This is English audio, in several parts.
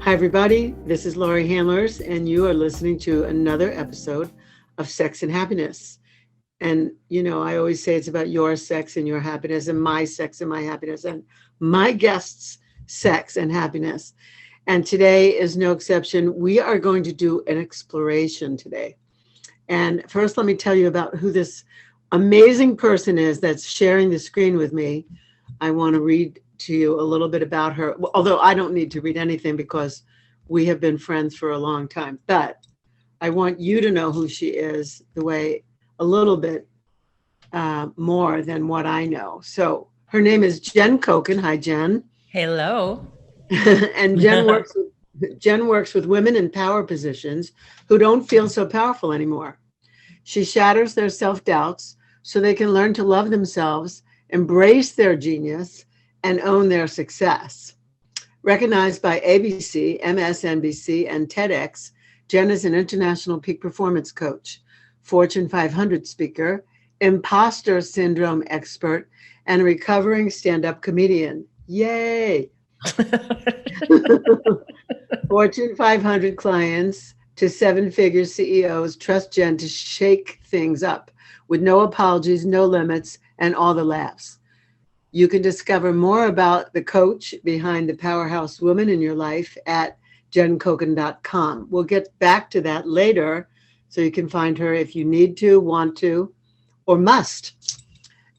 Hi, everybody. This is Laurie Handlers, and you are listening to another episode of Sex and Happiness. And, I always say it's about your sex and your happiness, and my sex and my happiness, and my guests' sex and happiness. And today is no exception. We are going to do an exploration today. And first, let me tell you about who this amazing person is that's sharing the screen with me. I want to read to you a little bit about her, although I don't need to read anything because we have been friends for a long time. But I want you to know who she is a little bit more than what I know. So her name is Jen Coken. Hi, Jen. Hello. And Jen works with women in power positions who don't feel so powerful anymore. She shatters their self-doubts so they can learn to love themselves, embrace their genius, and own their success. Recognized by ABC, MSNBC, and TEDx, Jen is an international peak performance coach, Fortune 500 speaker, imposter syndrome expert, and a recovering stand-up comedian. Yay! Fortune 500 clients to seven-figure CEOs trust Jen to shake things up with no apologies, no limits, and all the laughs. You can discover more about the coach behind the powerhouse woman in your life at jencoken.com. We'll get back to that later, so you can find her if you need to, want to, or must.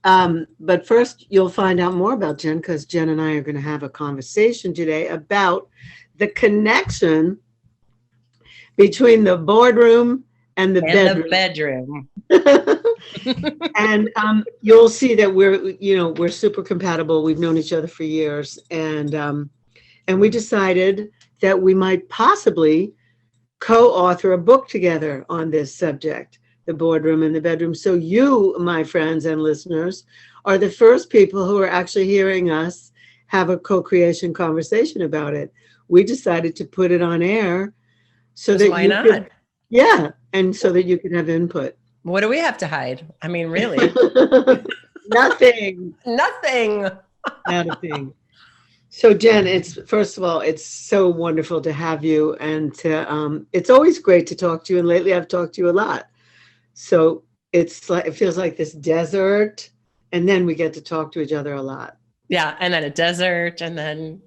But first, you'll find out more about Jen because Jen and I are going to have a conversation today about the connection between the boardroom and the bedroom. And you'll see that we're super compatible. We've known each other for years, and we decided that we might possibly co-author a book together on this subject, the boardroom and the bedroom. So you, my friends and listeners, are the first people who are actually hearing us have a co-creation conversation about it. We decided to put it on air so that why not? And so that you can have input. What do we have to hide? I mean, really? Nothing. Nothing. Not a thing. So Jen, first of all, it's so wonderful to have you, and it's always great to talk to you. And lately, I've talked to you a lot. So it feels like this desert, and then we get to talk to each other a lot. Yeah, and then a desert, and then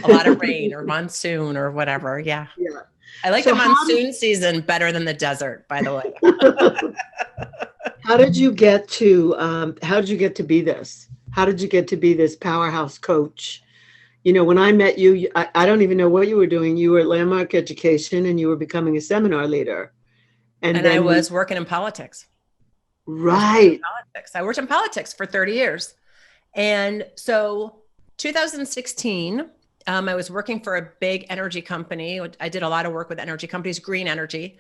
a lot of rain or monsoon or whatever. Yeah. Yeah. I like the monsoon season better than the desert, by the way. How did you get to be this? How did you get to be this powerhouse coach? When I met you, I don't even know what you were doing. You were at Landmark Education and you were becoming a seminar leader. And then I was working in politics. Right. I worked in politics for 30 years. And so 2016, I was working for a big energy company. I did a lot of work with energy companies, green energy.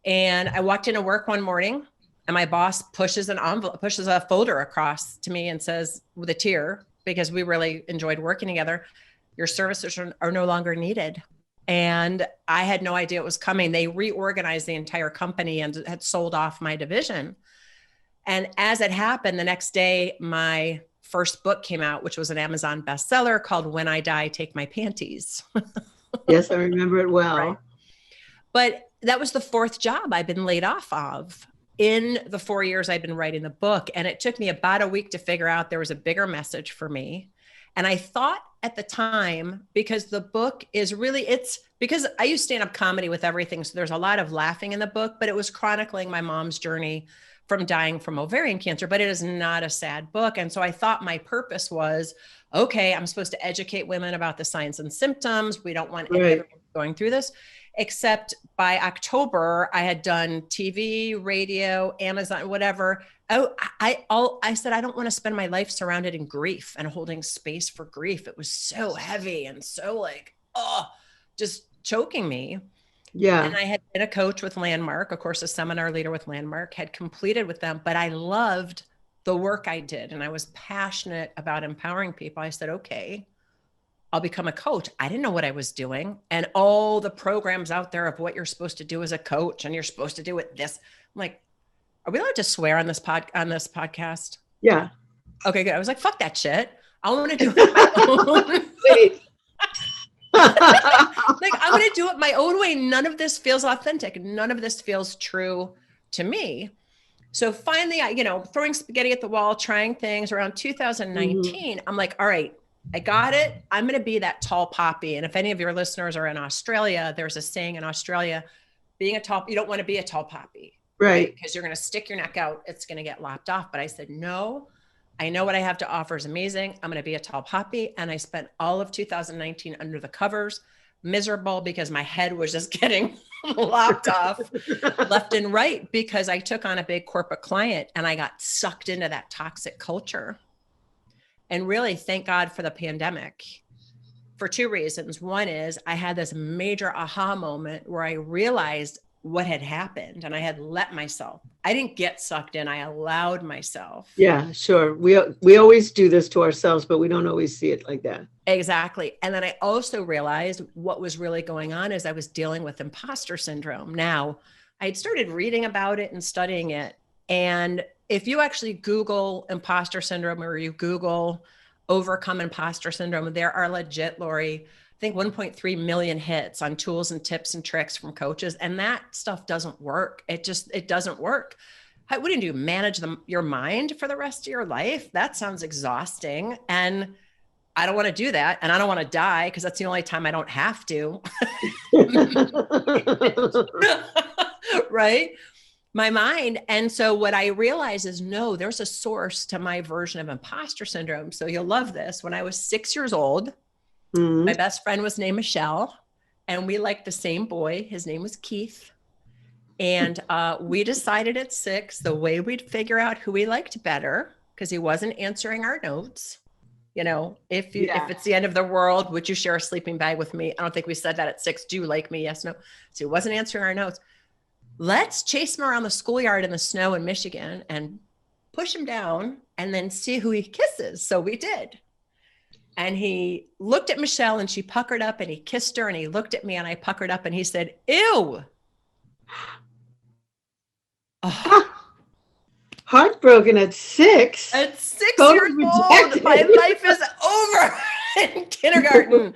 And I walked into work one morning and my boss pushes a folder across to me and says with a tear, because we really enjoyed working together, your services are no longer needed. And I had no idea it was coming. They reorganized the entire company and had sold off my division. And as it happened, the next day, my first book came out, which was an Amazon bestseller called When I Die, Take My Panties. Yes, I remember it well. Right? But that was the fourth job I've been laid off of in the 4 years I'd been writing the book. And it took me about a week to figure out there was a bigger message for me. And I thought at the time, because the book is really, it's because I use stand-up comedy with everything. So there's a lot of laughing in the book, but it was chronicling my mom's journey from dying from ovarian cancer, but it is not a sad book. And so I thought my purpose was, okay, I'm supposed to educate women about the signs and symptoms. We don't want everyone going through this. Except by October, I had done TV, radio, Amazon, whatever. I said, I don't want to spend my life surrounded in grief and holding space for grief. It was so heavy and so just choking me. Yeah. And I had been a coach with Landmark, of course, a seminar leader with Landmark, had completed with them, but I loved the work I did. And I was passionate about empowering people. I said, okay, I'll become a coach. I didn't know what I was doing. And all the programs out there of what you're supposed to do as a coach and you're supposed to do it this. I'm like, are we allowed to swear on this podcast? Yeah. Okay, good. I was like, fuck that shit. I want to do it on my own. Wait. Like, I'm going to do it my own way. None of this feels authentic. None of this feels true to me. So finally, throwing spaghetti at the wall, trying things around 2019, I'm like, all right, I got it. I'm going to be that tall poppy. And if any of your listeners are in Australia, there's a saying in Australia, you don't want to be a tall poppy, right? Because you're going to stick your neck out. It's going to get lopped off. But I said, no, I know what I have to offer is amazing. I'm going to be a tall poppy. And I spent all of 2019 under the covers, miserable because my head was just getting lopped off left and right because I took on a big corporate client and I got sucked into that toxic culture. And really, thank God for the pandemic for two reasons. One is I had this major aha moment where I realized what had happened and I had let myself. I didn't get sucked in. I allowed myself. Yeah, sure. We always do this to ourselves, but we don't always see it like that. Exactly. And then I also realized what was really going on is I was dealing with imposter syndrome. Now, I had started reading about it and studying it. And if you actually Google imposter syndrome or you Google overcome imposter syndrome, there are legit, Laurie, I think 1.3 million hits on tools and tips and tricks from coaches. And that stuff doesn't work. It doesn't work. What do you do? Manage your mind for the rest of your life? That sounds exhausting. And I don't want to do that. And I don't want to die because that's the only time I don't have to. Right? My mind. And so what I realized is, no, there's a source to my version of imposter syndrome. So you'll love this. When I was 6 years old, my best friend was named Michelle, and we liked the same boy. His name was Keith. And we decided at 6, the way we'd figure out who we liked better, because he wasn't answering our notes. If it's the end of the world, would you share a sleeping bag with me? I don't think we said that at 6. Do you like me? Yes, no. So he wasn't answering our notes. Let's chase him around the schoolyard in the snow in Michigan and push him down and then see who he kisses. So we did. And he looked at Michelle and she puckered up and he kissed her and he looked at me and I puckered up and he said, ew. Oh. Heartbroken at 6. At 6 years old, my life is over in kindergarten.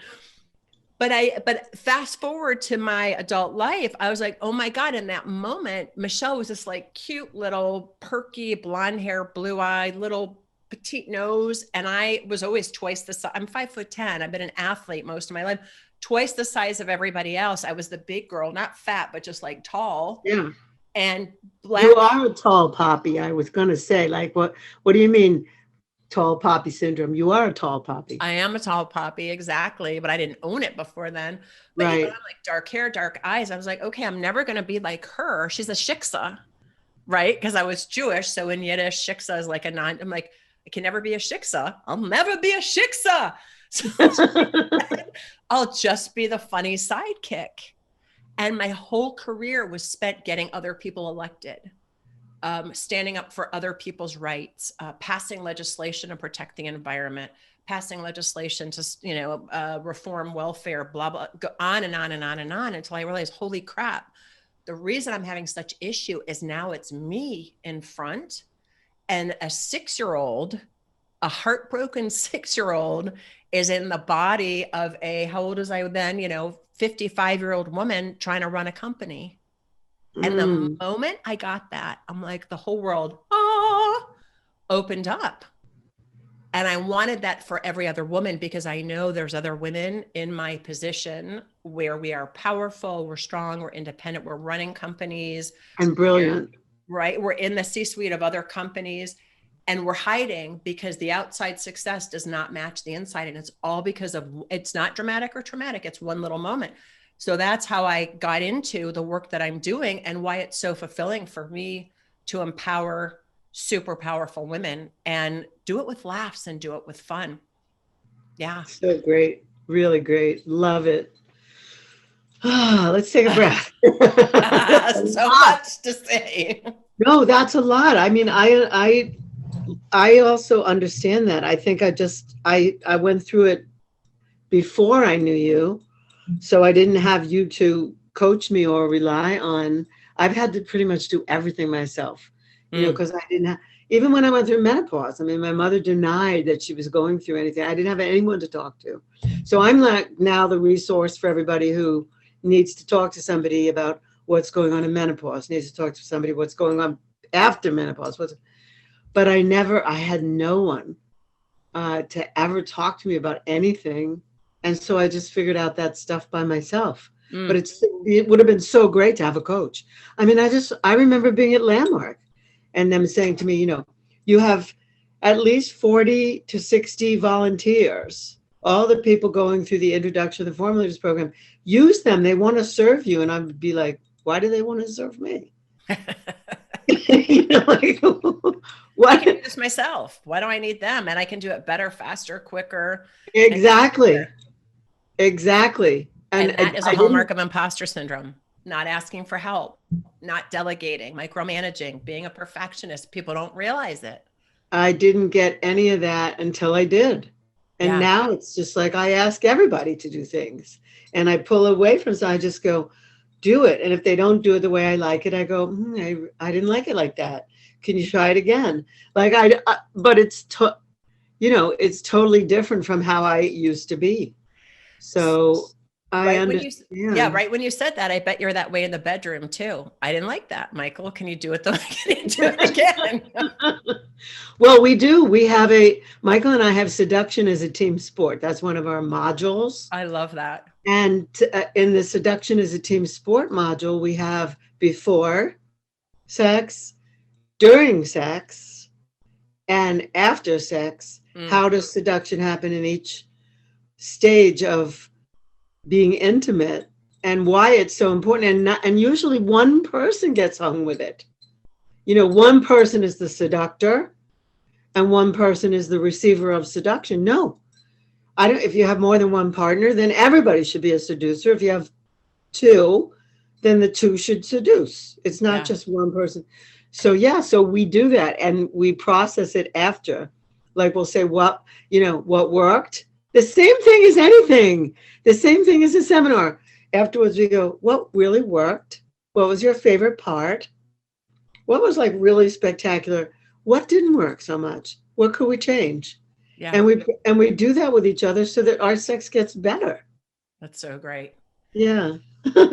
But fast forward to my adult life, I was like, oh my God. In that moment, Michelle was this like cute little perky blonde hair, blue eyed, little petite nose. And I was always twice the size. I'm 5'10". I've been an athlete most of my life, twice the size of everybody else. I was the big girl, not fat, but just like tall. Yeah. And black. You are a tall poppy. I was going to say, like, what do you mean? Tall poppy syndrome. You are a tall poppy. I am a tall poppy, exactly. But I didn't own it before then. But right. I'm like dark hair, dark eyes. I was like, okay, I'm never going to be like her. She's a shiksa, right? Because I was Jewish. So in Yiddish, shiksa is like I'm like, I can never be a shiksa. I'll never be a shiksa. So I'll just be the funny sidekick. And my whole career was spent getting other people elected. Standing up for other people's rights, passing legislation to protect the environment, passing legislation to, reform welfare, blah, blah, go on and on and on and on until I realized, holy crap, the reason I'm having such issue is now it's me in front and a 6-year-old, a heartbroken 6-year-old is in the body of how old was I then, 55-year-old woman trying to run a company. And the moment I got that, I'm like, the whole world opened up. And I wanted that for every other woman because I know there's other women in my position where we are powerful, we're strong, we're independent, we're running companies. And brilliant. Right? We're in the C-suite of other companies and we're hiding because the outside success does not match the inside. And it's all because it's not dramatic or traumatic. It's one little moment. So that's how I got into the work that I'm doing and why it's so fulfilling for me to empower super powerful women and do it with laughs and do it with fun. Yeah. So great. Really great. Love it. Let's take a breath. So much to say. No, that's a lot. I mean, I also understand that. I think I went through it before I knew you. So I didn't have you to coach me or rely on. I've had to pretty much do everything myself, because I didn't have, even when I went through menopause, I mean, my mother denied that she was going through anything. I didn't have anyone to talk to. So I'm like now the resource for everybody who needs to talk to somebody about what's going on in menopause, needs to talk to somebody what's going on after menopause. But I had no one to ever talk to me about anything. And so I just figured out that stuff by myself. But it would have been so great to have a coach. I mean, I remember being at Landmark and them saying to me, you have at least 40 to 60 volunteers, all the people going through the introduction to the formulators program, use them. They want to serve you. And I would be like, why do they want to serve me? Like, I can do this myself. Why do I need them? And I can do it better, faster, quicker. Exactly. And that is a hallmark of imposter syndrome. Not asking for help, not delegating, micromanaging, being a perfectionist. People don't realize it. I didn't get any of that until I did. And now it's just like I ask everybody to do things. And I pull away from it. So I just go, do it. And if they don't do it the way I like it, I go, I didn't like it like that. Can you try it again? Like but it's totally different from how I used to be. So right when you said that, I bet you're that way in the bedroom too. I didn't like that, Michael. Can you do it Can you do it again? Well, we do. Michael and I have seduction as a team sport. That's one of our modules. I love that. And in the seduction as a team sport module, we have before sex, during sex, and after sex. How does seduction happen in each stage of being intimate, and why it's so important? And usually one person gets hung with it. One person is the seductor and one person is the receiver of seduction. No, if you have more than one partner, then everybody should be a seducer. If you have two, then the two should seduce. It's not just one person. So we do that and we process it after. Like we'll say, what worked? The same thing as anything. The same thing as a seminar. Afterwards, we go, what really worked? What was your favorite part? What was like really spectacular? What didn't work so much? What could we change? Yeah. And we do that with each other so that our sex gets better. That's so great. Yeah.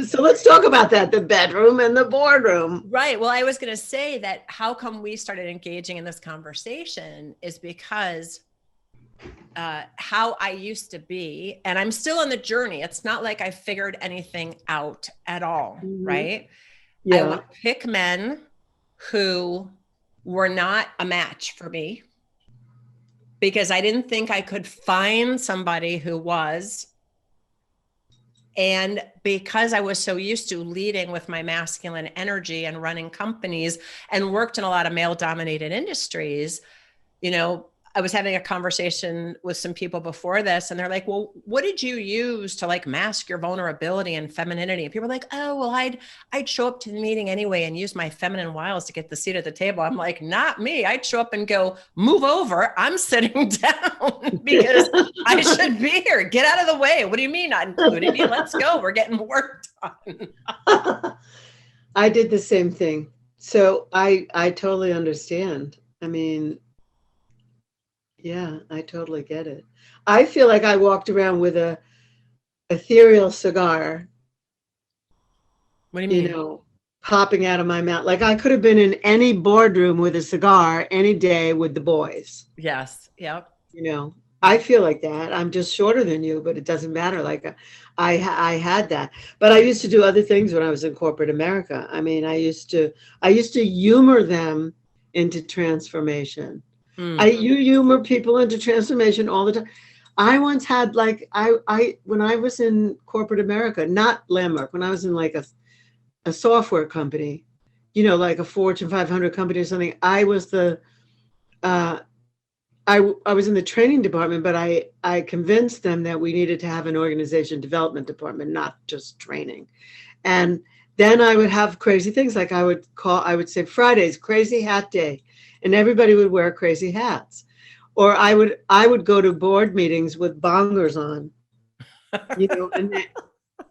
So let's talk about that, the bedroom and the boardroom. Right. Well, I was going to say that how come we started engaging in this conversation is because how I used to be, and I'm still on the journey. It's not like I figured anything out at all, right? Yeah. I would pick men who were not a match for me because I didn't think I could find somebody who was. And because I was so used to leading with my masculine energy and running companies and worked in a lot of male-dominated industries, I was having a conversation with some people before this and they're like, well, what did you use to like mask your vulnerability and femininity? And people are like, oh, well, I'd show up to the meeting anyway and use my feminine wiles to get the seat at the table. I'm like, not me. I'd show up and go, move over. I'm sitting down because I should be here. Get out of the way. What do you mean not including me? Let's go. We're getting work done. I did the same thing. So I totally understand. I mean, yeah, I totally get it. I feel like I walked around with a ethereal cigar. What do you mean? Popping out of my mouth. Like I could have been in any boardroom with a cigar any day with the boys. Yes. Yep. I feel like that. I'm just shorter than you, but it doesn't matter. Like I had that. But I used to do other things when I was in corporate America. I mean, I used to humor them into transformation. You humor people into transformation all the time. I once had when I was in corporate America, not Landmark, when I was in like a software company, like a Fortune 500 company or something, I was I was in the training department, but I convinced them that we needed to have an organization development department, not just training. And then I would have crazy things like I would say Friday's crazy hat day. And everybody would wear crazy hats. Or I would go to board meetings with bongers on,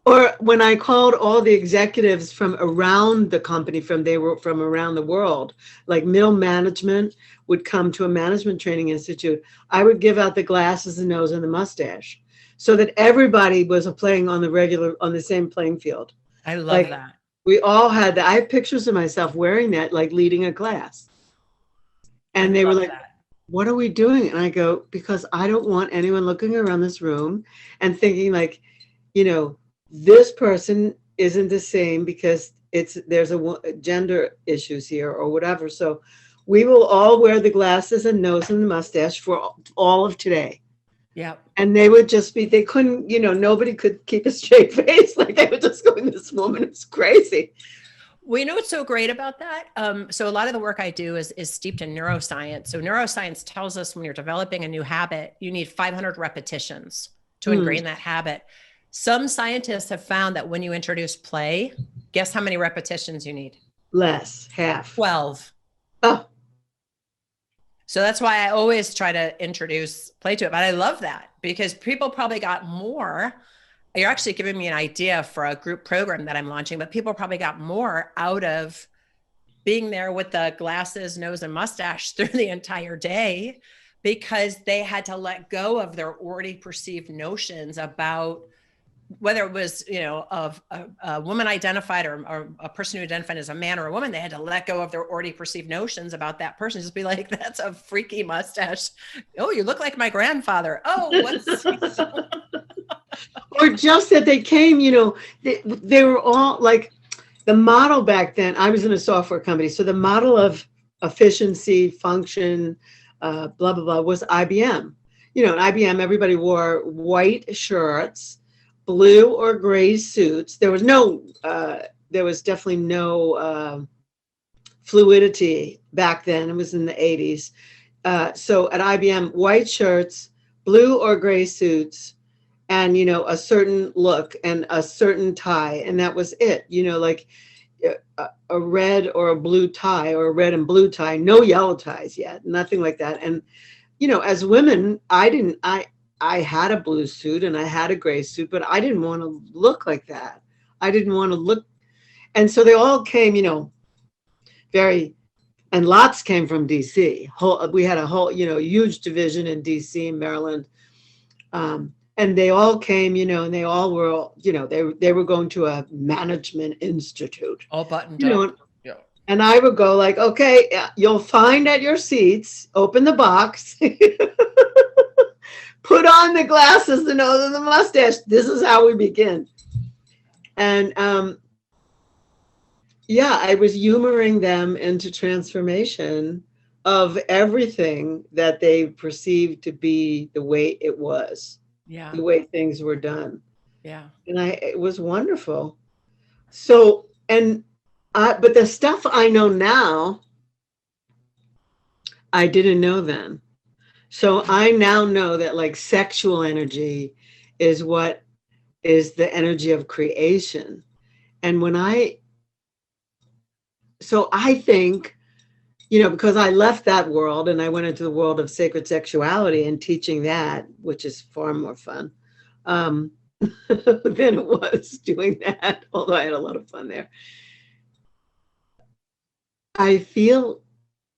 Or when I called all the executives from around the company, they were from around the world, like middle management would come to a management training institute, I would give out the glasses, the nose, and the mustache so that everybody was playing on the same playing field. I love Like that. we all had that. I have pictures of myself wearing that, like leading a class. I And they were love like, that. what are we doing? And I go, because I don't want anyone looking around this room and thinking like, you know, this person isn't the same because there's gender issues here or whatever. So we will all wear the glasses and nose and the mustache for all of today. Yeah. And they would just be, they couldn't, nobody could keep a straight face. Like they were just going, this woman is crazy. Well, you know what's so great about that? So a lot of the work I do is steeped in neuroscience. So neuroscience tells us when you're developing a new habit, you need 500 repetitions to ingrain that habit. Some scientists have found that when you introduce play, guess how many repetitions you need? Less, half. 12. Oh, So that's why I always try to introduce play to it. But I love that because people probably got more. You're actually giving me an idea for a group program that I'm launching, but people probably got more out of being there with the glasses, nose, and mustache through the entire day because they had to let go of their already perceived notions about whether it was, of a woman identified or a person who identified as a man or a woman. They had to let go of their already perceived notions about that person. Just be like, that's a freaky mustache. Oh, you look like my grandfather. Oh, what's or just that they came, they were all like the model back then. I was in a software company. So the model of efficiency, function, blah, blah, blah was IBM. In IBM, everybody wore white shirts, blue or gray suits. There was definitely no fluidity back then. It was in the 80s. So at IBM, white shirts, blue or gray suits, and a certain look and a certain tie, and that was it. Like a red or a blue tie or a red and blue tie, no yellow ties yet, nothing like that. And as women, I had a blue suit and I had a gray suit, but I didn't want to look like that. I didn't want to look. And so they all came, and lots came from DC. We had a whole, huge division in DC and Maryland. And they all came, and they all were, they were going to a management institute. all buttoned up? Yeah. And I would go like, okay, you'll find at your seats, open the box, put on the glasses, the nose, and the mustache. This is how we begin. And I was humoring them into transformation of everything that they perceived to be the way it was, the way things were done. Yeah. And it was wonderful. So, but the stuff I know now, I didn't know then. So I now know that like sexual energy is what is the energy of creation. And so I think, because I left that world and I went into the world of sacred sexuality and teaching that, which is far more fun than it was doing that, although I had a lot of fun there. I feel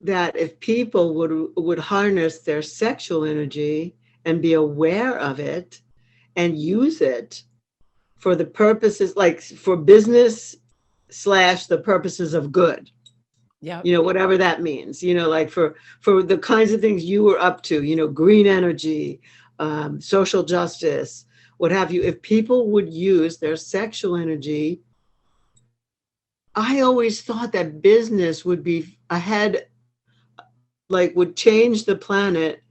that if people would harness their sexual energy and be aware of it and use it for the purposes, like for business / the purposes of good, whatever that means, like for the kinds of things you were up to, green energy, social justice, what have you. If people would use their sexual energy, I always thought that business would be ahead, like would change the planet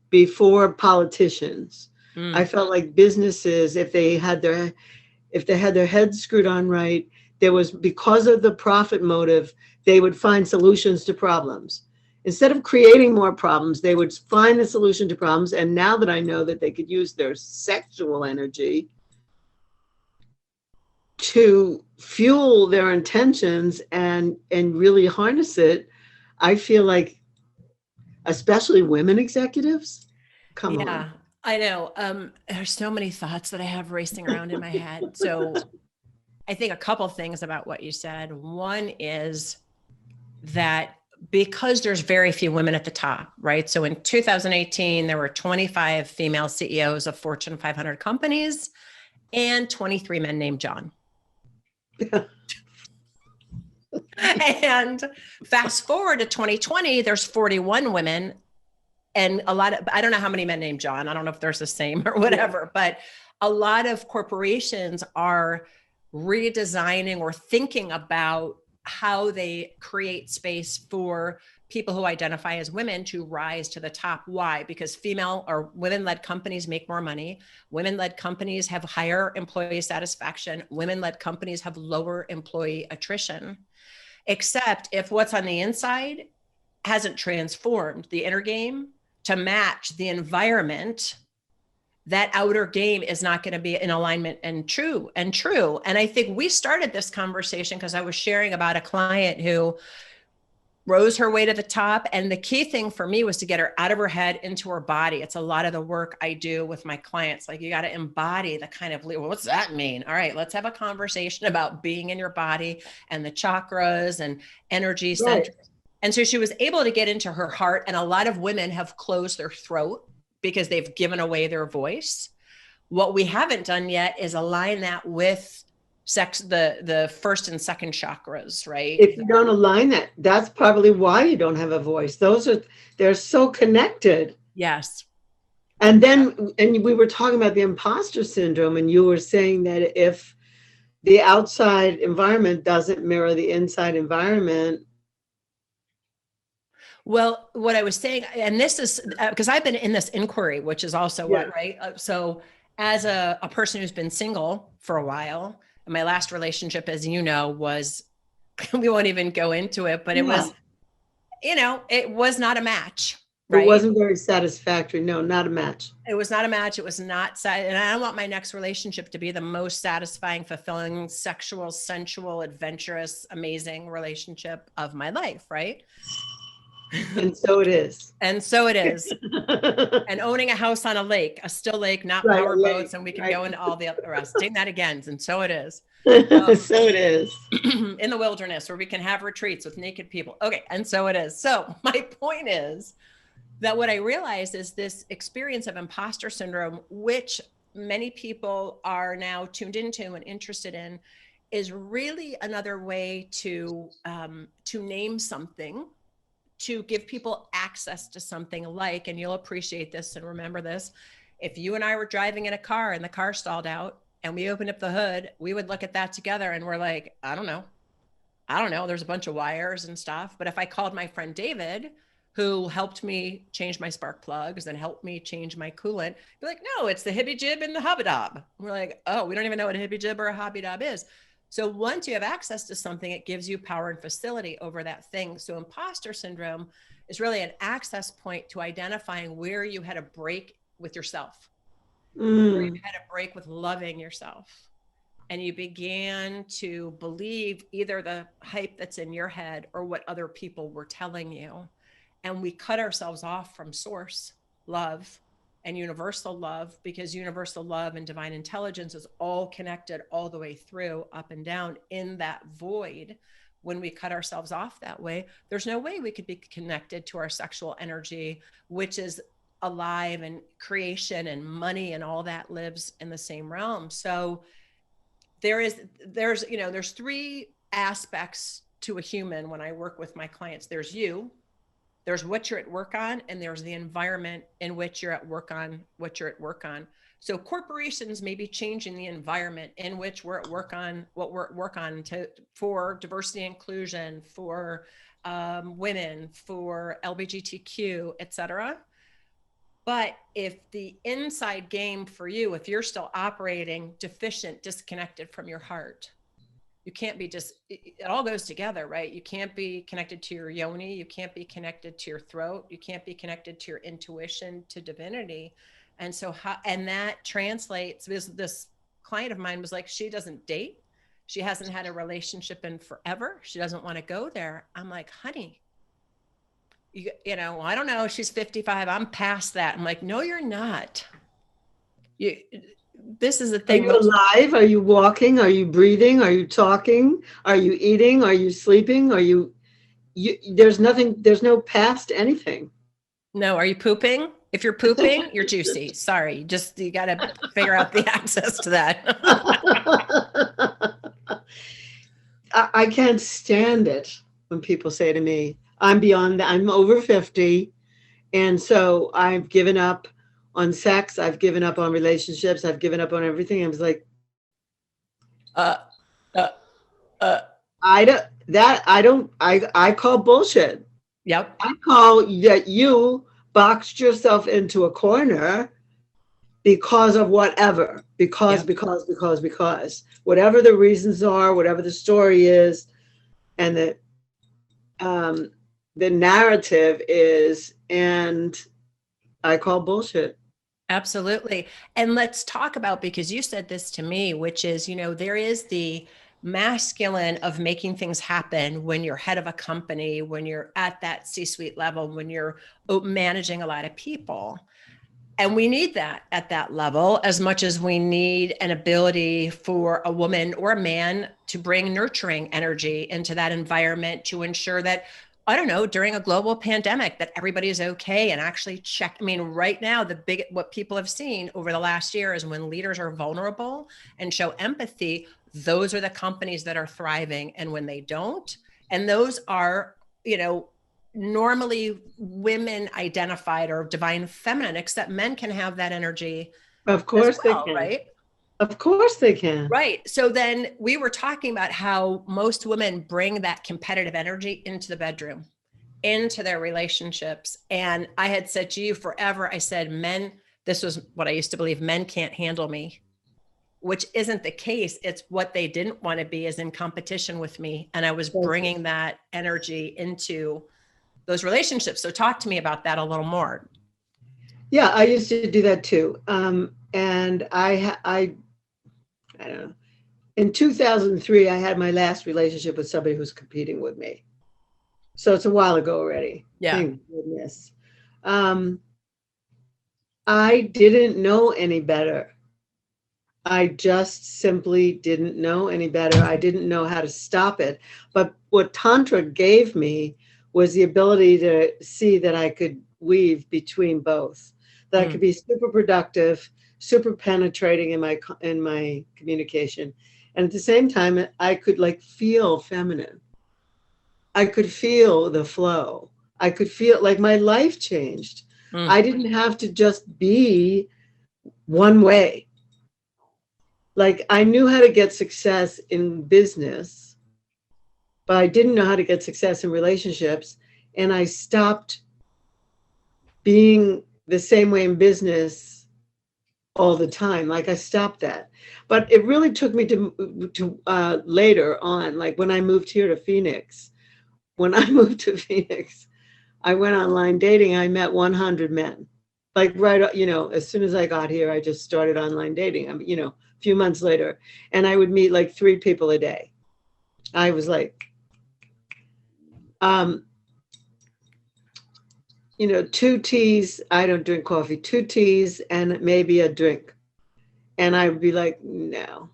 before politicians. I felt like businesses, if they had their heads screwed on right, because of the profit motive, they would find solutions to problems. Instead of creating more problems, they would find the solution to problems. And now that I know that they could use their sexual energy to fuel their intentions and really harness it, I feel like, especially women executives, come on. I know. There's so many thoughts that I have racing around in my head. So I think a couple things about what you said. One is that because there's very few women at the top, right? So in 2018, there were 25 female CEOs of Fortune 500 companies and 23 men named John. And fast forward to 2020, there's 41 women and a lot of, I don't know how many men named John. I don't know if there's the same or whatever, but a lot of corporations are redesigning or thinking about how they create space for people who identify as women to rise to the top. Why? Because female or women-led companies make more money. Women-led companies have higher employee satisfaction. Women-led companies have lower employee attrition. Except if what's on the inside hasn't transformed the inner game to match the environment, that outer game is not going to be in alignment and true. And I think we started this conversation because I was sharing about a client who rose her way to the top. And the key thing for me was to get her out of her head into her body. It's a lot of the work I do with my clients. Like you got to embody the kind of, well, what's that mean? All right, let's have a conversation about being in your body and the chakras and energy centers. Right. And so she was able to get into her heart. And a lot of women have closed their throat because they've given away their voice. What we haven't done yet is align that with the first and second chakras, right? If you don't align that, that's probably why you don't have a voice. They're so connected. Yes. And then, and we were talking about the imposter syndrome, and you were saying that if the outside environment doesn't mirror the inside environment. Well, what I was saying, and this is because I've been in this inquiry, which is also what, right? So as a person who's been single for a while, and my last relationship, as you know, was, we won't even go into it, but it was, it was not a match. Right? It wasn't very satisfactory. No, not a match. It was not a match. It was not, and I want my next relationship to be the most satisfying, fulfilling, sexual, sensual, adventurous, amazing relationship of my life, right? And so it is. And so it is. And owning a house on a lake, a still lake, not power boats, and we can go into all the rest. Ding that again. And so it is. So it is. In the wilderness where we can have retreats with naked people. Okay. And so it is. So my point is that what I realized is this experience of imposter syndrome, which many people are now tuned into and interested in, is really another way to name something, to give people access to something like, and you'll appreciate this and remember this, if you and I were driving in a car and the car stalled out and we opened up the hood, we would look at that together and we're like, I don't know. There's a bunch of wires and stuff. But if I called my friend David, who helped me change my spark plugs and helped me change my coolant, be like, no, it's the hibby jib and the hobby dob. We're like, oh, we don't even know what a hibby jib or a hobby dob is. So once you have access to something, it gives you power and facility over that thing. So imposter syndrome is really an access point to identifying where you had a break with yourself, where you had a break with loving yourself. And you began to believe either the hype that's in your head or what other people were telling you. And we cut ourselves off from source, love, and universal love, because universal love and divine intelligence is all connected all the way through, up and down. In that void, when we cut ourselves off that way, there's no way we could be connected to our sexual energy, which is alive, and creation and money and all that lives in the same realm. So there's three aspects to a human when I work with my clients. There's you, there's what you're at work on, and there's the environment in which you're at work on what you're at work on. So corporations may be changing the environment in which we're at work on what we're at work on for diversity, inclusion, for women, for LGBTQ, et cetera. But if the inside game for you, if you're still operating deficient, disconnected from your heart, you can't be it all goes together, right? You can't be connected to your yoni. You can't be connected to your throat. You can't be connected to your intuition, to divinity. And so, and that translates, this client of mine was like, she doesn't date. She hasn't had a relationship in forever. She doesn't want to go there. I'm like, honey, I don't know. She's 55. I'm past that. I'm like, no, you're not. You, this is the Are thing. you alive? Are you walking? Are you breathing? Are you talking? Are you eating? Are you sleeping? There's nothing, there's no past anything. No, are you pooping? If you're pooping, you're juicy. Sorry. Just, you got to figure out the access to that. I can't stand it when people say to me, I'm beyond that, I'm over 50. And so I've given up on sex. I've given up on relationships. I've given up on everything. I was like, uh, uh, uh, I call bullshit. yep. I call that you boxed yourself into a corner because of whatever, because, Yep. because, whatever the reasons are, whatever the story is, and the narrative is, and I call bullshit. Absolutely. And let's talk about, because you said this to me, which is, there is the masculine of making things happen when you're head of a company, when you're at that C-suite level, when you're managing a lot of people. And we need that at that level as much as we need an ability for a woman or a man to bring nurturing energy into that environment to ensure that, I don't know, during a global pandemic, that everybody is okay and actually check. I mean, right now, what people have seen over the last year is when leaders are vulnerable and show empathy, those are the companies that are thriving. And when they don't, and those are, normally women identified or divine feminine, except men can have that energy. Of course well, they can. Right? Of course they can. Right. So then we were talking about how most women bring that competitive energy into the bedroom, into their relationships. And I had said to you forever, I said, men, this was what I used to believe, men can't handle me, which isn't the case. It's what they didn't want to be, is in competition with me. And I was bringing that energy into those relationships. So talk to me about that a little more. Yeah, I used to do that too. And I don't know. In 2003, I had my last relationship with somebody who's competing with me. So it's a while ago already. Yeah. Thank goodness. I didn't know any better. I just simply didn't know any better. I didn't know how to stop it. But what Tantra gave me was the ability to see that I could weave between both, that I could be super productive, super penetrating in my communication. And at the same time, I could feel feminine. I could feel the flow. I could feel like my life changed. I didn't have to just be one way. Like, I knew how to get success in business, but I didn't know how to get success in relationships. And I stopped being the same way in business all the time. Like, I stopped that. But it really took me to later on, like when I moved here to Phoenix. When I moved to Phoenix, I went online dating. I met 100 men. Like, right, as soon as I got here, I just started online dating. A few months later, and I would meet like 3 people a day. I was like, 2 teas. I don't drink coffee. 2 teas and maybe a drink. And I would be like, no.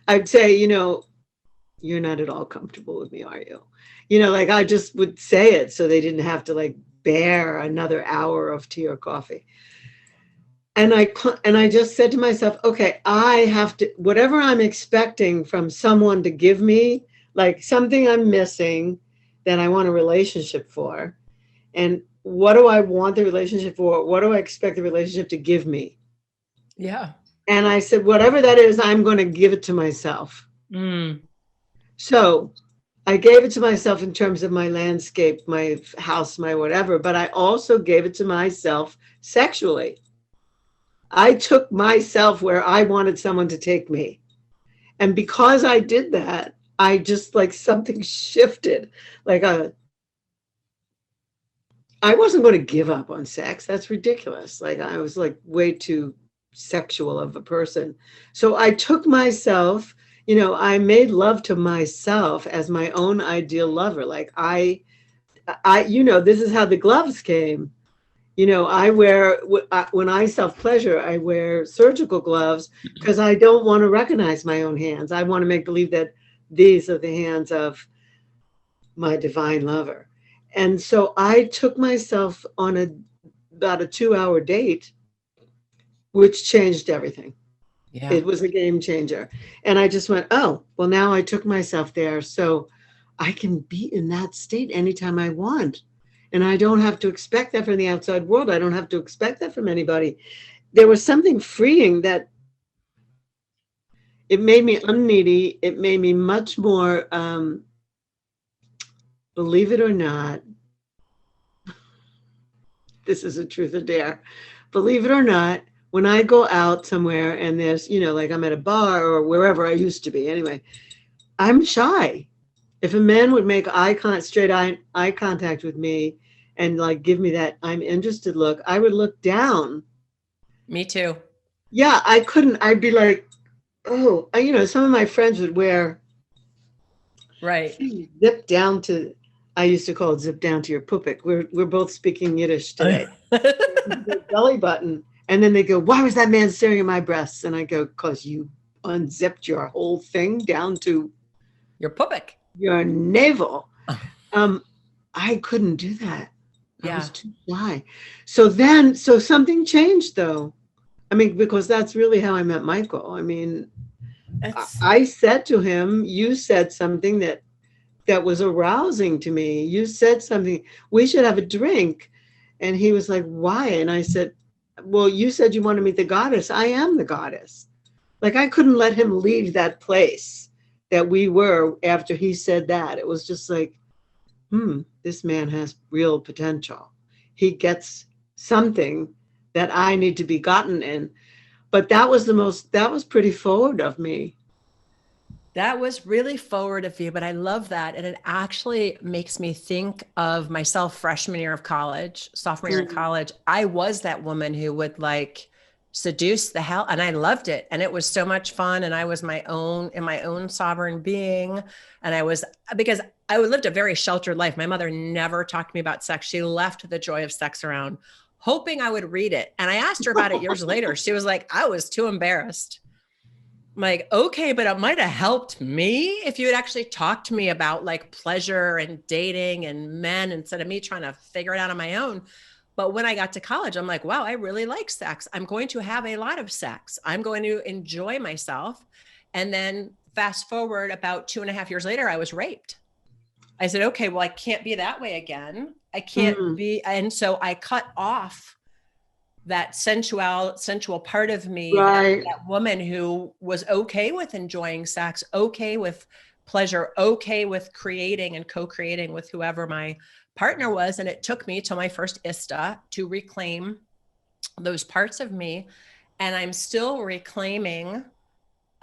I'd say, you're not at all comfortable with me, are you? Like, I just would say it so they didn't have to like bear another hour of tea or coffee. And I just said to myself, okay, I have to, whatever I'm expecting from someone to give me, like something I'm missing that I want a relationship for. And what do I want the relationship for? What do I expect the relationship to give me? Yeah. And I said, whatever that is, I'm going to give it to myself. So I gave it to myself in terms of my landscape, my house, my whatever, but I also gave it to myself sexually. I took myself where I wanted someone to take me. And because I did that, I just like something shifted. I wasn't going to give up on sex. That's ridiculous. Like, I was like way too sexual of a person. So I took myself, I made love to myself as my own ideal lover. Like, this is how the gloves came. You know, I wear, when I self-pleasure, I wear surgical gloves because I don't want to recognize my own hands. I want to make believe that these are the hands of my divine lover. And so I took myself on about a 2-hour date, which changed everything. Yeah. It was a game changer. And I just went, oh, well, now I took myself there. So I can be in that state anytime I want. And I don't have to expect that from the outside world. I don't have to expect that from anybody. There was something freeing that it made me unneedy. It made me much more, believe it or not, this is a truth or dare. Believe it or not, when I go out somewhere and there's, you know, like I'm at a bar or wherever I used to be anyway, I'm shy. If a man would make straight eye contact with me and like give me that I'm interested look, I would look down. Me too. Yeah, I couldn't. I'd be like, oh, you know, some of my friends would wear Right. zip down to, I used to call it zip down to your pupik. We're both speaking Yiddish today. The belly button. And then they go, why was that man staring at my breasts? And I go, because you unzipped your whole thing down to Your pubic. your navel. I couldn't do that. I Yeah. was too shy. So something changed though. I mean, because that's really how I met Michael. I mean, I said to him, you said something that was arousing to me. You said something, we should have a drink. And he was like, why? And I said, well, you said you want to meet the goddess. I am the goddess. Like I couldn't let him leave that place that we were after he said that. It was just like, this man has real potential. He gets something that I need to be gotten in. But that was pretty forward of me. That was really forward of you, but I love that. And it actually makes me think of myself freshman year of college, sophomore year in college. I was that woman who would like seduce the hell, and I loved it. And it was so much fun. And I was my own sovereign being. And because I lived a very sheltered life. My mother never talked to me about sex. She left the joy of sex around, hoping I would read it. And I asked her about it years later. She was like, I was too embarrassed. I'm like, okay, but it might have helped me if you had actually talked to me about like pleasure and dating and men instead of me trying to figure it out on my own. But when I got to college, I'm like, wow, I really like sex. I'm going to have a lot of sex. I'm going to enjoy myself. And then fast forward about 2.5 years later, I was raped. I said, okay, well, I can't be that way again. I can't be. And so I cut off that sensual part of me, Right. that woman who was okay with enjoying sex, okay with pleasure, okay with creating and co-creating with whoever my partner was. And it took me till my first ISTA to reclaim those parts of me. And I'm still reclaiming.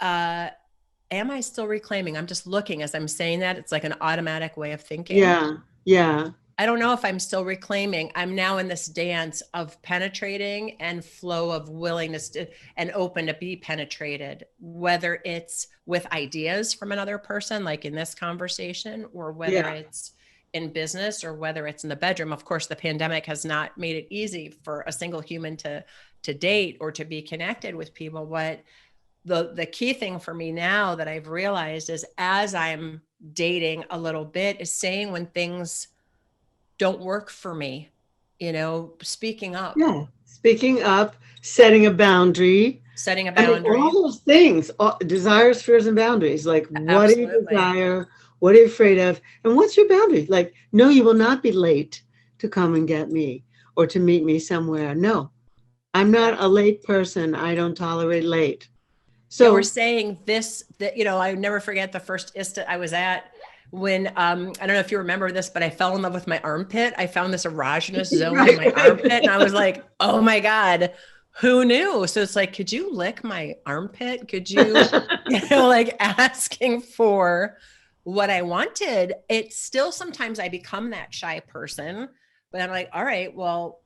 Am I still reclaiming? I'm just looking as I'm saying that. It's like an automatic way of thinking. Yeah. Yeah. I don't know if I'm still reclaiming. I'm now in this dance of penetrating and flow of willingness and open to be penetrated, whether it's with ideas from another person, like in this conversation, or whether it's in business or whether it's in the bedroom. Of course, the pandemic has not made it easy for a single human to date or to be connected with people. What the key thing for me now that I've realized is, as I'm dating a little bit, is saying when things don't work for me, speaking up. Yeah. Speaking up, setting a boundary. Setting a I mean, boundary. all those things, desires, fears, and boundaries. Like, what do you Absolutely. desire? What are you afraid of? And what's your boundary? Like, no, you will not be late to come and get me or to meet me somewhere. No, I'm not a late person. I don't tolerate late. So So we're saying this, that, I never forget the first ISTA I was at when, I don't know if you remember this, but I fell in love with my armpit. I found this erogenous zone in my armpit, and I was like, oh my God, who knew? So it's like, could you lick my armpit? Could you, like asking for what I wanted. It's still, sometimes I become that shy person, but I'm like, all right, well,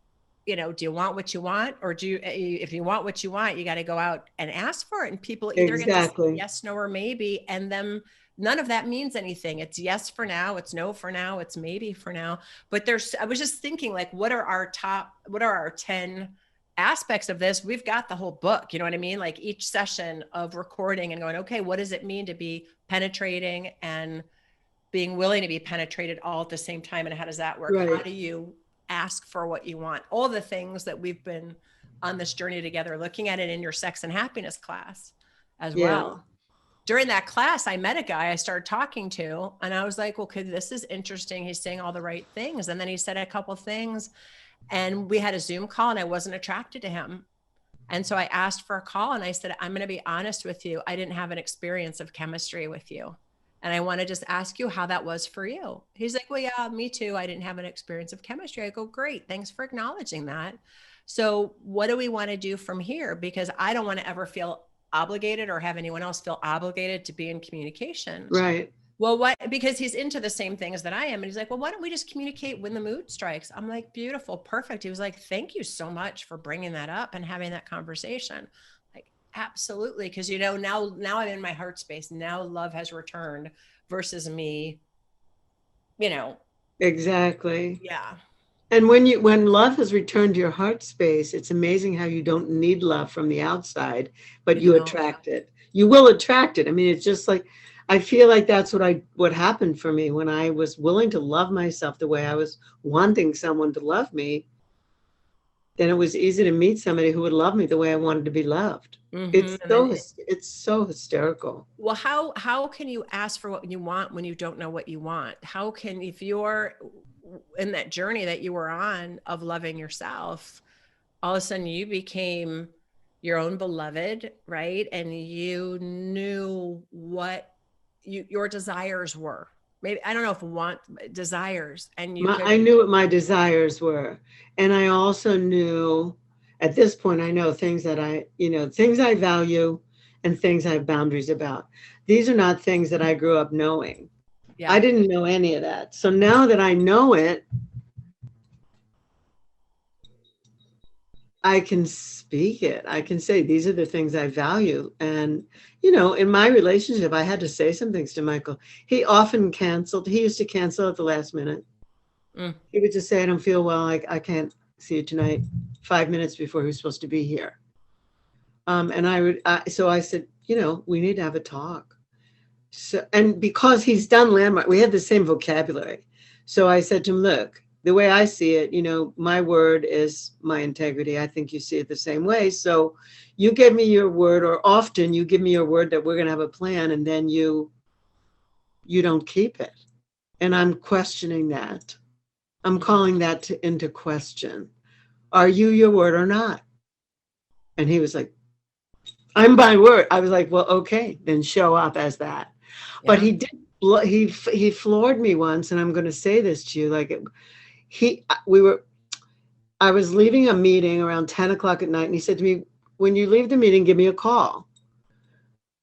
do you want what you want? Or if you want what you want, you got to go out and ask for it. And people either get to say yes, no, or maybe, and them none of that means anything. It's yes for now, it's no for now, it's maybe for now. But I was just thinking, like, what are our 10 aspects of this? We've got the whole book, you know what I mean? Like each session of recording and going, okay, what does it mean to be penetrating and being willing to be penetrated all at the same time? And how does that work? Right. How do you ask for what you want? All the things that we've been on this journey together, looking at it in your sex and happiness class as well. During that class, I met a guy I started talking to, and I was like, well, this is interesting. He's saying all the right things. And then he said a couple of things, and we had a Zoom call, and I wasn't attracted to him. And so I asked for a call, and I said, I'm going to be honest with you. I didn't have an experience of chemistry with you. And I want to just ask you how that was for you. He's like, well, yeah, me too. I didn't have an experience of chemistry. I go, great. Thanks for acknowledging that. So what do we want to do from here? Because I don't want to ever feel obligated or have anyone else feel obligated to be in communication. Right. Well, because he's into the same things that I am. And he's like, well, why don't we just communicate when the mood strikes? I'm like, beautiful, perfect. He was like, thank you so much for bringing that up and having that conversation. Absolutely. Because, now I'm in my heart space. Now love has returned versus me, Exactly. Yeah. And when love has returned to your heart space, it's amazing how you don't need love from the outside, but you attract it. You will attract it. I mean, it's just like, I feel like that's what happened for me when I was willing to love myself the way I was wanting someone to love me. Then it was easy to meet somebody who would love me the way I wanted to be loved. Mm-hmm. It's so hysterical. Well, how can you ask for what you want when you don't know what you want? If you're in that journey that you were on of loving yourself, all of a sudden you became your own beloved, right? And you knew what your desires were. Maybe, I don't know if desires. And I knew what my desires were. And I also knew, at this point, I know things that things I value and things I have boundaries about. These are not things that I grew up knowing. Yeah. I didn't know any of that. So now that I know it, I can speak it. I can say, these are the things I value. And, in my relationship, I had to say some things to Michael. He often canceled. He used to cancel at the last minute. He would just say, I don't feel well. I can't see you tonight, 5 minutes before he was supposed to be here. So I said, we need to have a talk. So, and because he's done Landmark, we had the same vocabulary. So I said to him, look, the way I see it, my word is my integrity. I think you see it the same way. So you give me your word, or often you give me your word that we're going to have a plan, and then you don't keep it. And I'm questioning that. I'm calling that into question. Are you your word or not? And he was like, I'm my word. I was like, well, okay, then show up as that. Yeah. But he floored me once, and I'm going to say this to you, I was leaving a meeting around 10 o'clock at night, and he said to me, when you leave the meeting, give me a call.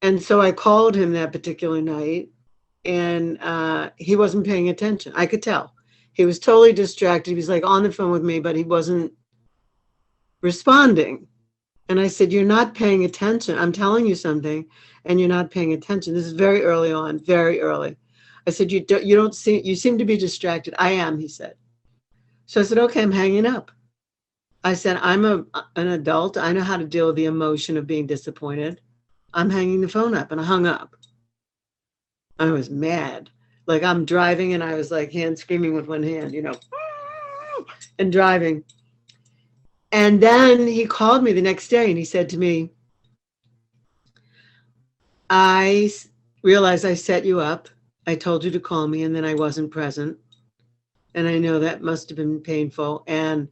And so I called him that particular night, and he wasn't paying attention. I could tell. He was totally distracted. He was on the phone with me, but he wasn't responding. And I said, you're not paying attention. I'm telling you something, and you're not paying attention. This is very early on, very early. I said, you seem to be distracted. I am, he said. So I said, okay, I'm hanging up. I said, I'm an adult. I know how to deal with the emotion of being disappointed. I'm hanging the phone up, and I hung up. I was mad. I'm driving, and I was hand screaming with one hand, and driving. And then he called me the next day, and he said to me, I realized I set you up. I told you to call me, and then I wasn't present. And I know that must have been painful. And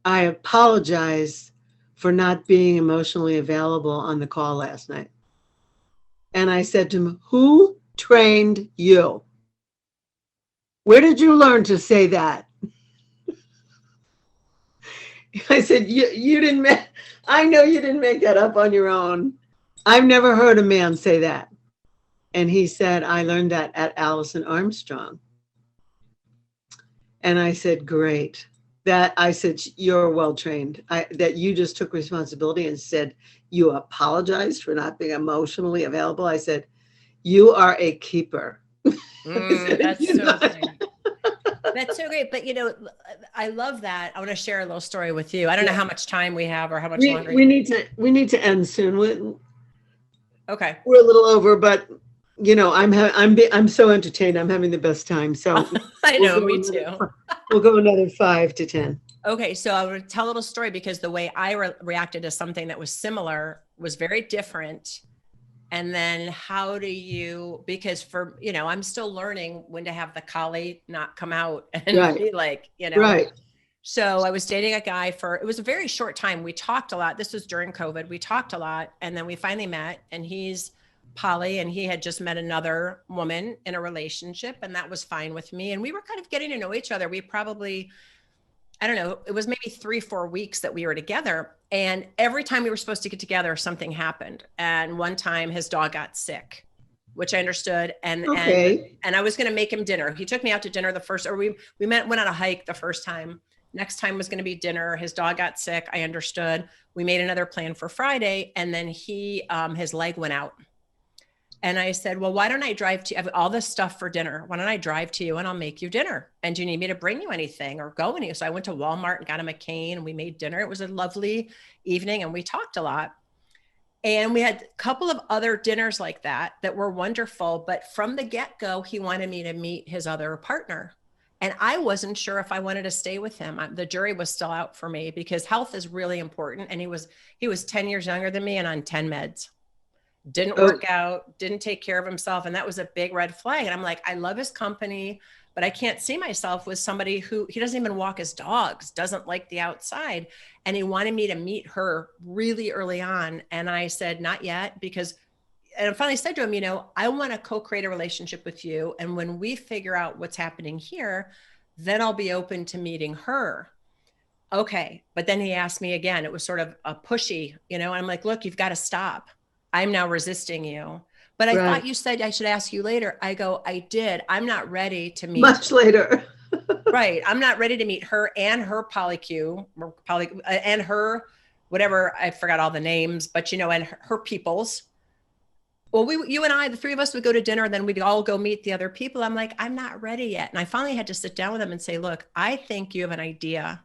I apologize for not being emotionally available on the call last night. And I said to him, who trained you? Where did you learn to say that? I said, you didn't I know you didn't make that up on your own. I've never heard a man say that. And he said, I learned that at Allison Armstrong. And I said, great. I said, you're well trained. That you just took responsibility and said, you apologized for not being emotionally available. I said, You are a keeper. That's You so know? great. That's so great. But I love that. I want to share a little story with you. I don't know Yeah. how much time we have or how much We longer. we need to we need to end soon. Okay. We're a little over, but I'm so entertained. I'm having the best time. So I we'll know, go me another too. we'll go another 5 to 10. Okay, so I would tell a little story because the way I reacted to something that was similar was very different. And then how do you, because I'm still learning when to have the collie not come out and Right. be like, Right. So I was dating a guy it was a very short time. We talked a lot. This was during COVID. We talked a lot. And then we finally met, and he's poly, and he had just met another woman in a relationship, and that was fine with me. And we were kind of getting to know each other. We probably, I don't know, it was maybe 3-4 weeks that we were together. And every time we were supposed to get together, something happened. And one time his dog got sick, which I understood. Okay. And I was going to make him dinner. He took me out to dinner we went on a hike the first time. Next time was going to be dinner. His dog got sick. I understood. We made another plan for Friday. And then his leg went out. And I said, well, why don't I drive to you? I have all this stuff for dinner. Why don't I drive to you and I'll make you dinner? And do you need me to bring you anything or go anywhere? So I went to Walmart and got him a cane, and we made dinner. It was a lovely evening, and we talked a lot. And we had a couple of other dinners like that were wonderful. But from the get-go, he wanted me to meet his other partner. And I wasn't sure if I wanted to stay with him. The jury was still out for me because health is really important. And he was 10 years younger than me and on 10 meds. Didn't work out, didn't take care of himself. And that was a big red flag. And I'm like, I love his company, but I can't see myself with somebody who he doesn't even walk his dogs, doesn't like the outside. And he wanted me to meet her really early on. And I said, not yet, and I finally said to him, I want to co-create a relationship with you. And when we figure out what's happening here, then I'll be open to meeting her. Okay. But then he asked me again, it was sort of a pushy, and I'm like, look, you've got to stop. I'm now resisting you. But I thought you said I should ask you later. I go, I did. I'm not ready to meet. Much later. Right. I'm not ready to meet her and her polycule and her, whatever. I forgot all the names, but and her peoples. Well, you and I, the three of us would go to dinner, and then we'd all go meet the other people. I'm like, I'm not ready yet. And I finally had to sit down with him and say, look, I think you have an idea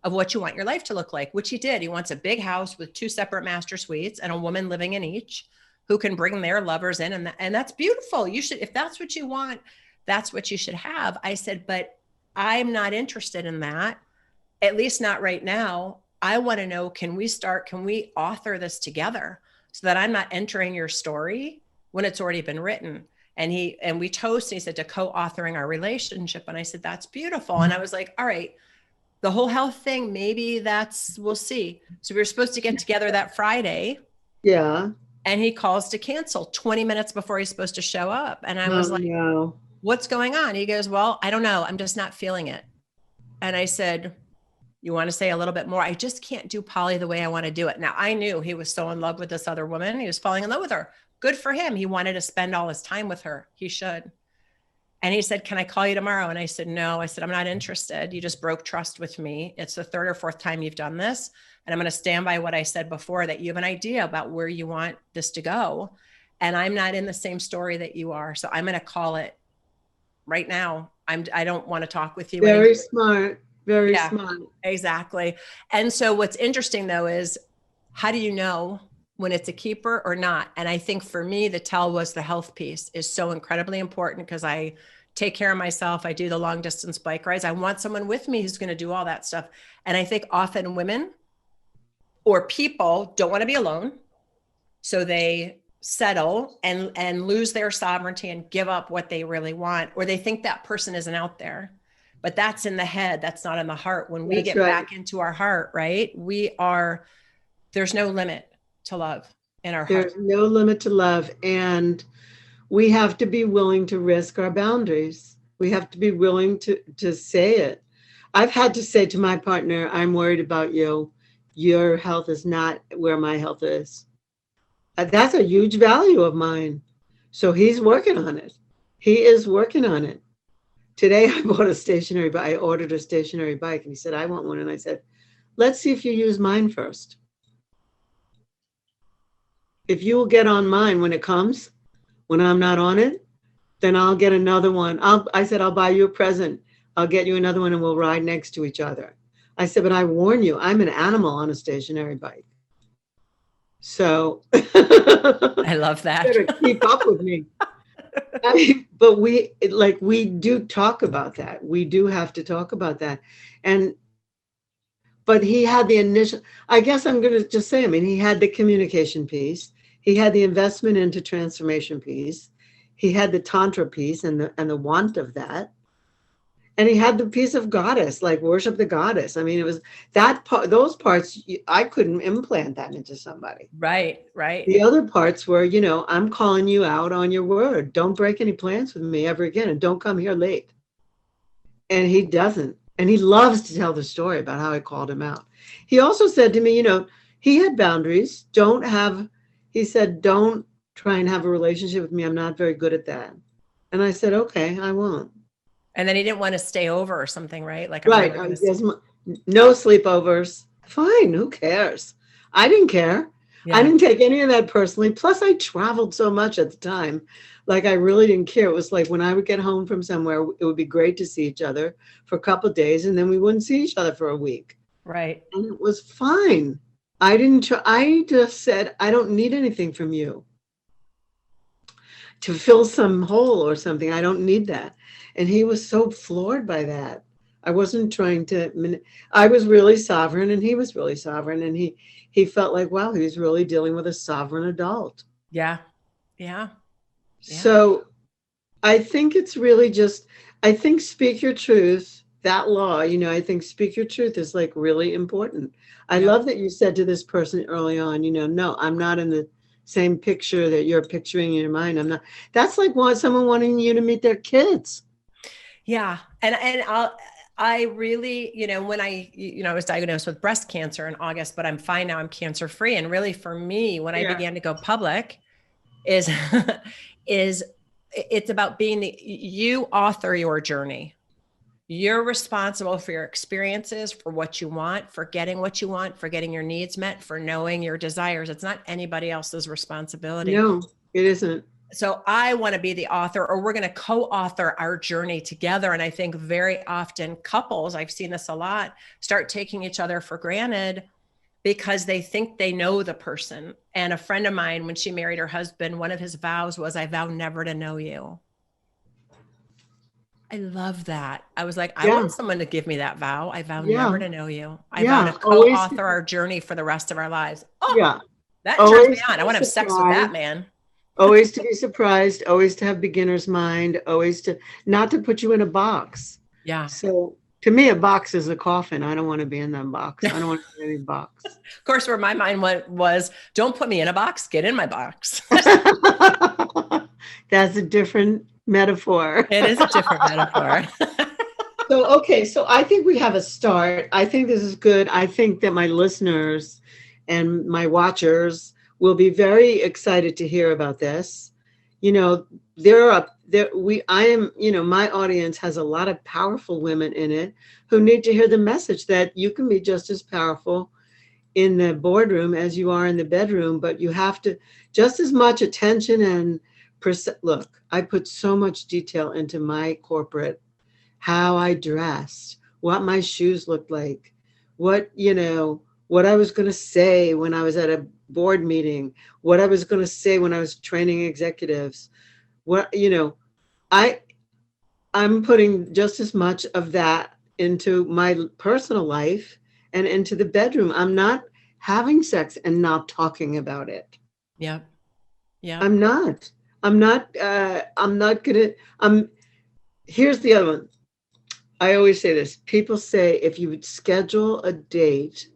of what you want your life to look like, which he did. He wants a big house with 2 separate master suites and a woman living in each who can bring their lovers in. And that's beautiful. You should, if that's what you want, that's what you should have. I said, but I'm not interested in that, at least not right now. I want to know, can we author this together so that I'm not entering your story when it's already been written? And we toast, and he said, to co-authoring our relationship. And I said, that's beautiful. And I was like, all right, the whole health thing, maybe we'll see. So we were supposed to get together that Friday. Yeah. And he calls to cancel 20 minutes before he's supposed to show up. And I was like, no. What's going on? He goes, well, I don't know. I'm just not feeling it. And I said, you want to say a little bit more? I just can't do poly the way I want to do it. Now, I knew he was so in love with this other woman. He was falling in love with her. Good for him. He wanted to spend all his time with her. He should. And he said, can I call you tomorrow? And I said, no. I said, I'm not interested. You just broke trust with me. It's the 3rd or 4th time you've done this. And I'm going to stand by what I said before, that you have an idea about where you want this to go. And I'm not in the same story that you are. So I'm going to call it right now. I don't want to talk with you anymore. Very smart. Very smart. Exactly. And so what's interesting though is, how do you know when it's a keeper or not? And I think for me, the tell was the health piece is so incredibly important, because I take care of myself. I do the long distance bike rides. I want someone with me who's going to do all that stuff. And I think often women or people don't want to be alone. So they settle and lose their sovereignty and give up what they really want, or they think that person isn't out there. But that's in the head. That's not in the heart. When we get back into our heart, right? There's no limit to love in our heart. There's no limit to love. And we have to be willing to risk our boundaries. We have to be willing to say it. I've had to say to my partner, I'm worried about you. Your health is not where my health is. That's a huge value of mine. So he's working on it. He is working on it. Today I bought a stationary bike. I ordered a stationary bike, and he said, I want one. And I said, let's see if you use mine first. If you will get on mine when it comes, When I'm not on it, then I'll get another one. I said, I'll buy you a present. I'll get you another one and we'll ride next to each other. I said, but I warn you, I'm an animal on a stationary bike. So I love that. better keep up with me. But we do talk about that. We do have to talk about that. But he had the initial, I guess I'm going to just say, I mean, he had the communication piece. He had the investment into transformation piece. He had the tantra piece and the want of that. And he had the piece of goddess, like worship the goddess. I mean, it was that part, those parts, I couldn't implant that into somebody. Right. The other parts were, I'm calling you out on your word. Don't break any plans with me ever again. And don't come here late. And he doesn't. And he loves to tell the story about how I called him out. He also said to me, he had boundaries. He said, don't try and have a relationship with me. I'm not very good at that. And I said, okay, I won't. And then he didn't want to stay over or something, right? Like, right. No sleepovers. Fine. Who cares? I didn't care. Yeah. I didn't take any of that personally. Plus, I traveled so much at the time. Like, I really didn't care. It was like when I would get home from somewhere, it would be great to see each other for a couple of days, and then we wouldn't see each other for a week. Right. And it was fine. I just said, I don't need anything from you to fill some hole or something. I don't need that. And he was so floored by that. I wasn't trying to, I was really sovereign and he was really sovereign. And he felt like, wow, he was really dealing with a sovereign adult. Yeah. So I think it's really I think speak your truth, that law, I think speak your truth is like really important. I love that you said to this person early on, no, I'm not in the same picture that you're picturing in your mind. I'm not. That's like someone wanting you to meet their kids. Yeah. And I really, when I was diagnosed with breast cancer in August, but I'm fine now, I'm cancer free. And really for me, when I began to go public is it's about being you author your journey. You're responsible for your experiences, for what you want, for getting what you want, for getting your needs met, for knowing your desires. It's not anybody else's responsibility. No, it isn't. So I want to be the author, or we're going to co-author our journey together. And I think very often couples, I've seen this a lot, start taking each other for granted because they think they know the person. And a friend of mine, when she married her husband, one of his vows was, I vow never to know you. I love that. I was like, I want someone to give me that vow. I vow never to know you. I vow to co-author our journey for the rest of our lives. Oh, that turns me on. I want to have sex with that man. Always to be surprised, always to have beginner's mind, always to not to put you in a box. Yeah. So to me, a box is a coffin. I don't want to be in that box. I don't want to be in any box. Of course, where my mind went was, don't put me in a box, get in my box. That's a different metaphor. It is a different metaphor. So I think we have a start. I think this is good. I think that my listeners and my watchers will be very excited to hear about this. My audience has a lot of powerful women in it who need to hear the message that you can be just as powerful in the boardroom as you are in the bedroom, but you have to just as much attention and look, I put so much detail into my corporate, how I dressed, what my shoes looked like, what I was going to say when I was at a board meeting, what I was going to say when I was training executives, I'm putting just as much of that into my personal life and into the bedroom. I'm not having sex and not talking about it. Yeah. I'm not here's the other one. I always say this. People say if you would schedule a date,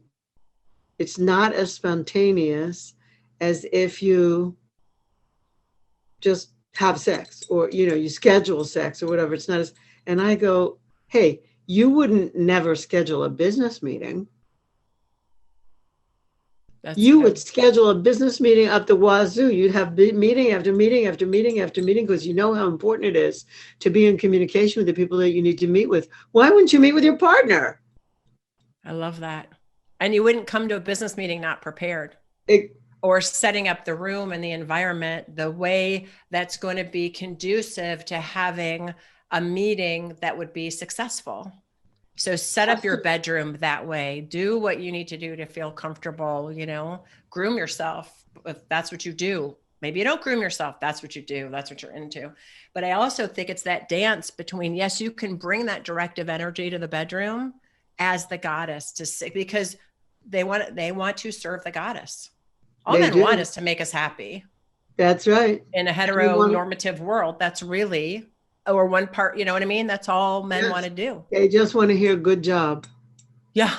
it's not as spontaneous as if you just have sex or, you schedule sex or whatever. It's not as, and I go, hey, you wouldn't never schedule a business meeting. Would schedule a business meeting up the wazoo. You'd have meeting after meeting after meeting after meeting because you know how important it is to be in communication with the people that you need to meet with. Why wouldn't you meet with your partner? I love that. And you wouldn't come to a business meeting not prepared. or setting up the room and the environment the way that's going to be conducive to having a meeting that would be successful. So set up your bedroom that way. Do what you need to do to feel comfortable, groom yourself if that's what you do. Maybe you don't groom yourself. That's what you do. That's what you're into. But I also think it's that dance between, yes, you can bring that directive energy to the bedroom as the goddess because they want to serve the goddess. All men want is to make us happy. That's right. In a heteronormative world, that's really, or one part, you know what I mean? That's all men want to do. They just want to hear good job. Yeah.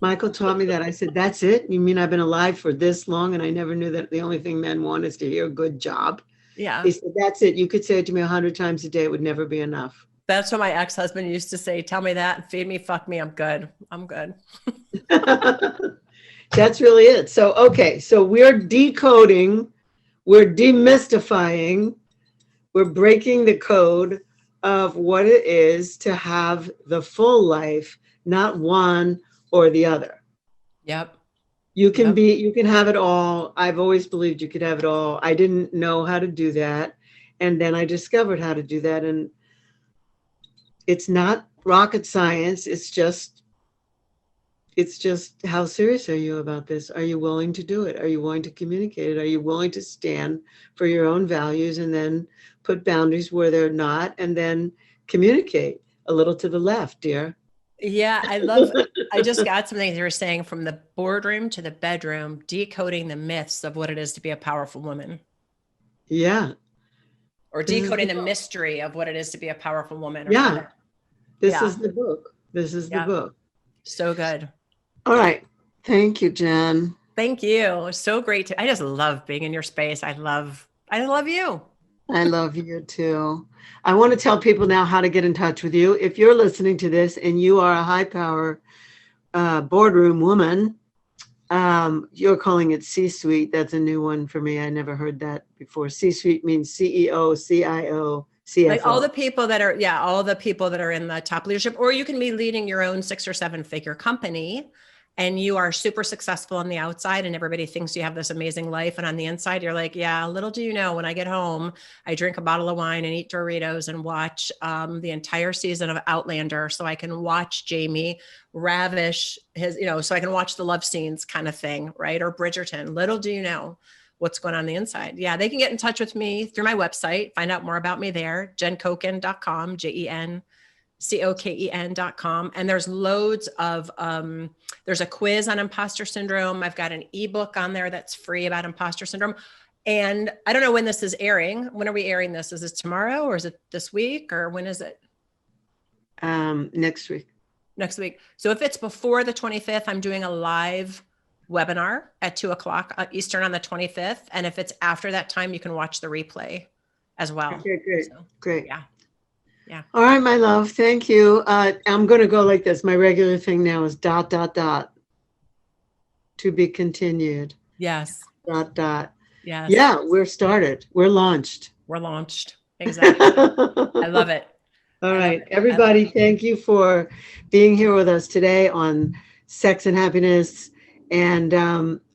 Michael taught me that. I said, that's it? You mean I've been alive for this long and I never knew that the only thing men want is to hear a good job? Yeah. He said, that's it. You could say it to me 100 times a day. It would never be enough. That's what my ex-husband used to say. Tell me that, feed me, fuck me. I'm good. I'm good. That's really it. So, okay. So we're decoding, we're demystifying, we're breaking the code of what it is to have the full life, not one or the other. Yep. You can you can have it all. I've always believed you could have it all. I didn't know how to do that. And then I discovered how to do that. And it's not rocket science. It's just how serious are you about this? Are you willing to do it? Are you willing to communicate it? Are you willing to stand for your own values and then put boundaries where they're not and then communicate a little to the left, dear? Yeah, I just got something you were saying, from the boardroom to the bedroom, decoding the myths of what it is to be a powerful woman. Yeah. Or decoding the mystery of what it is to be a powerful woman. Yeah. This is the book. This is the book. So good. All right. Thank you, Jen. Thank you. So great. I just love being in your space. I love you. I love you too. I want to tell people now how to get in touch with you. If you're listening to this and you are a high power boardroom woman, you're calling it C-suite. That's a new one for me. I never heard that before. C-suite means CEO, CIO, CFO. Like all the people that are in the top leadership, or you can be leading your own 6 or 7 figure company and you are super successful on the outside and everybody thinks you have this amazing life. And on the inside, you're like, yeah, little do you know, when I get home, I drink a bottle of wine and eat Doritos and watch the entire season of Outlander. So I can watch Jamie ravish his, so I can watch the love scenes kind of thing, right? Or Bridgerton. Little do you know what's going on the inside. Yeah, they can get in touch with me through my website, find out more about me there, jencoken.com, JenCoken.com. And there's loads of, there's a quiz on imposter syndrome. I've got an ebook on there that's free about imposter syndrome. And I don't know when this is airing. When are we airing this? Is this tomorrow or is it this week or when is it? Next week. Next week. So if it's before the 25th, I'm doing a live webinar at 2:00 Eastern on the 25th. And if it's after that time, you can watch the replay as well. Okay, great. So, great. Yeah. Yeah. All right, my love. Thank you. I'm going to go like this. My regular thing now is ... To be continued. Yes. ... Yes. Yeah. We're started. We're launched. We're launched. Exactly. I love it. All right. Everybody, thank you for being here with us today on Sex and Happiness. And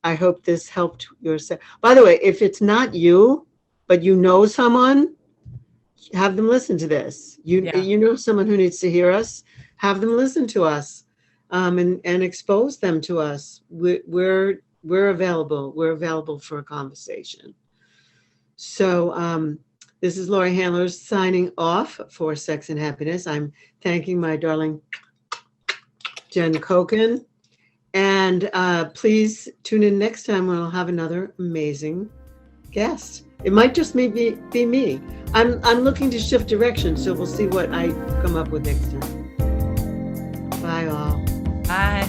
I hope this helped your sex. By the way, if it's not you, but you know someone, have them listen to this. You know someone who needs to hear us, have them listen to us and expose them to us. We're available. We're available for a conversation. So this is Laurie Handlers signing off for Sex and Happiness. I'm thanking my darling Jen Coken. And please tune in next time when I'll have another amazing guest. It might just be me. I'm looking to shift direction, so we'll see what I come up with next time. Bye all. Bye.